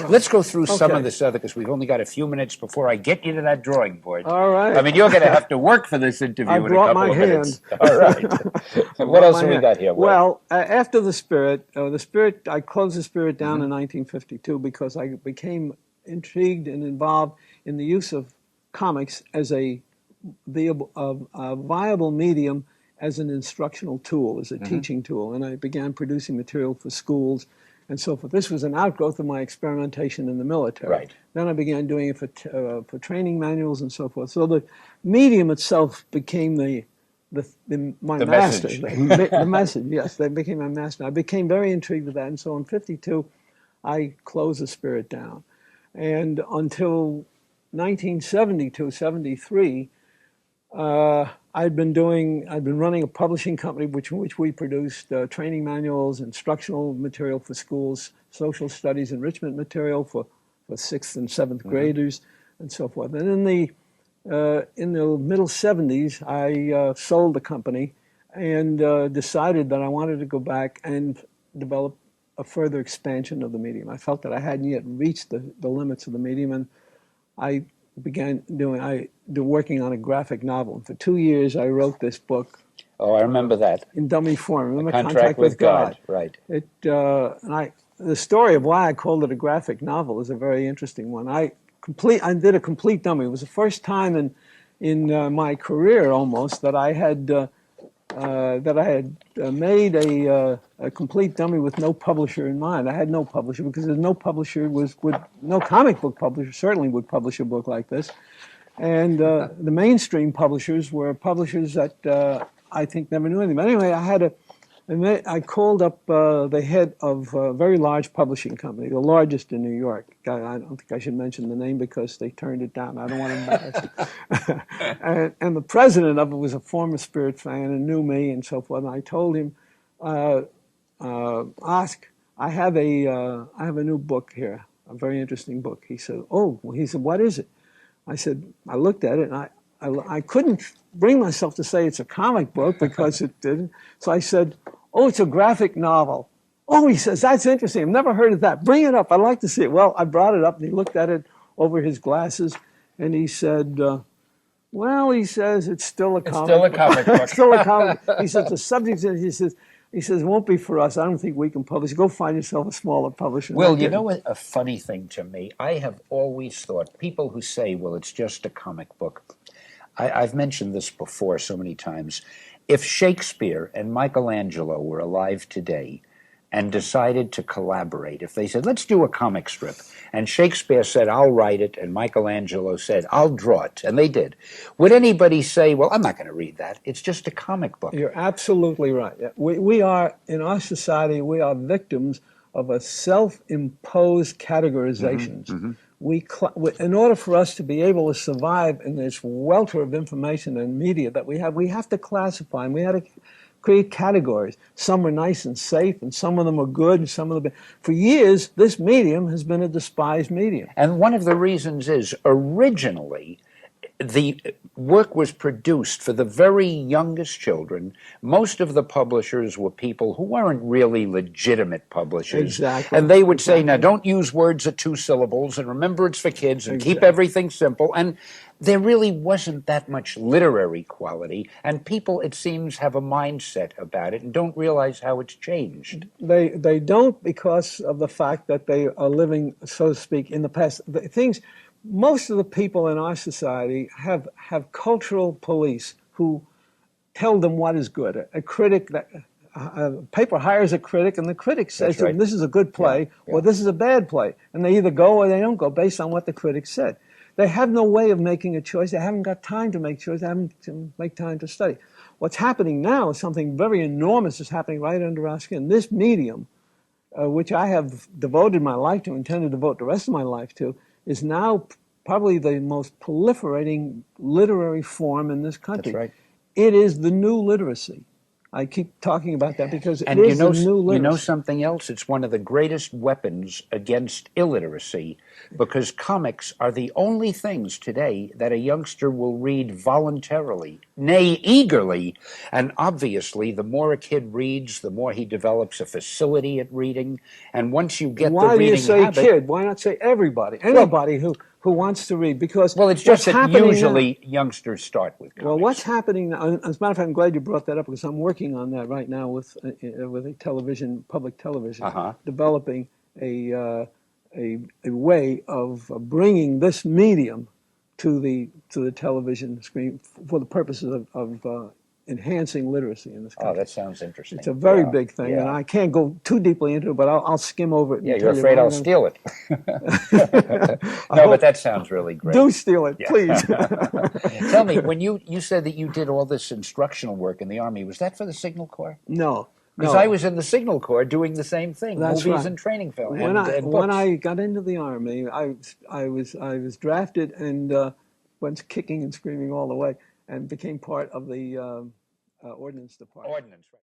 Let's go through some of this other, because we've only got a few minutes before I get you to that drawing board. All right. I mean, you're going to have to work for this interview in a couple of minutes. All right. What else have we got here, Will? Well, after the Spirit, I closed the Spirit down in 1952 because I became intrigued and involved in the use of comics as a viable medium, as an instructional tool, as a teaching tool. And I began producing material for schools and so forth. This was an outgrowth of my experimentation in the military. Right. Then I began doing it for training manuals and so forth. So the medium itself became my master. The message, yes, that became my master. I became very intrigued with that. And so in 52, I closed the Spirit down. And until 1972, 73, I'd been running a publishing company which we produced training manuals, instructional material for schools, social studies enrichment material for 6th and 7th graders, and so forth. And in the middle 70s, I sold the company and decided that I wanted to go back and develop a further expansion of the medium. I felt that I hadn't yet reached the limits of the medium, and I began working on a graphic novel. And for 2 years, I wrote this book. Oh, I remember that. In dummy form. Remember Contract with God. Right. The story of why I called it a graphic novel is a very interesting one. I did a complete dummy. It was the first time in my career almost that I had made a complete dummy with no publisher in mind. I had no publisher because no publisher no comic book publisher certainly would publish a book like this. And the mainstream publishers were publishers that I think never knew anything. But anyway, I called up the head of a very large publishing company, the largest in New York. I don't think I should mention the name because they turned it down. I don't want to embarrass it. And the president of it was a former Spirit fan and knew me and so forth. And I told him, "Ask, I have a new book here, a very interesting book." He said, "Oh," he said, "What is it?" I said, I looked at it and I couldn't bring myself to say it's a comic book because it didn't. So I said, "Oh, it's a graphic novel." "Oh," he says, "that's interesting. I've never heard of that. Bring it up. I'd like to see it." Well, I brought it up and he looked at it over his glasses and he said, "Well," he says, "it's still a comic book." It's still a comic book. It's still a comic book. He says, "The subject," he says, "it won't be for us. I don't think we can publish. Go find yourself a smaller publisher." Well, you know a funny thing to me? I have always thought, people who say, well, it's just a comic book, I've mentioned this before so many times. If Shakespeare and Michelangelo were alive today and decided to collaborate, if they said, let's do a comic strip, and Shakespeare said, I'll write it, and Michelangelo said, I'll draw it, and they did, would anybody say, well, I'm not going to read that. It's just a comic book? You're absolutely right. We are, in our society, we are victims of a self-imposed categorizations. In order for us to be able to survive in this welter of information and media that we have to classify, and we have to create categories. Some are nice and safe, and some of them are good, and some of them. For years, this medium has been a despised medium. And one of the reasons is, originally, the work was produced for the very youngest children. Most of the publishers were people who weren't really legitimate publishers. Exactly. And they would say, now don't use words of 2 syllables, and remember it's for kids, and keep everything simple. And there really wasn't that much literary quality, and people, it seems, have a mindset about it and don't realize how it's changed. They don't, because of the fact that they are living, so to speak, in the past. Most of the people in our society have cultural police who tell them what is good. A critic, a paper hires a critic, and the critic says to them, this is a good play, or this is a bad play. And they either go or they don't go based on what the critic said. They have no way of making a choice. They haven't got time to make choices. They haven't to make time to study. What's happening now is something very enormous is happening right under our skin. This medium, which I have devoted my life to, intend to devote the rest of my life to, is now probably the most proliferating literary form in this country. That's right. It is the new literacy. I keep talking about that because it And is the new literacy. you know something else? It's one of the greatest weapons against illiteracy, because comics are the only things today that a youngster will read voluntarily, nay, eagerly. And obviously, the more a kid reads, the more he develops a facility at reading. And once you get the reading habit... Why do you say kid? Why not say everybody? Anybody who wants to read, because well, it's just that usually youngsters start with comics. Well, what's happening now, as a matter of fact, I'm glad you brought that up, because I'm working on that right now with a television, public television, developing a way of bringing this medium to the television screen for the purposes of enhancing literacy in this country. Oh, that sounds interesting. It's a very big thing, and I can't go too deeply into it, but I'll skim over it. Yeah, you're afraid I'll steal it. No, but that sounds really great. Do steal it, please. Tell me, when you said that you did all this instructional work in the Army, was that for the Signal Corps? No. Because I was in the Signal Corps doing the same thing, That's movies right. and training films. When I got into the Army, I was drafted and went kicking and screaming all the way, and became part of the Ordnance Department. Ordnance, right.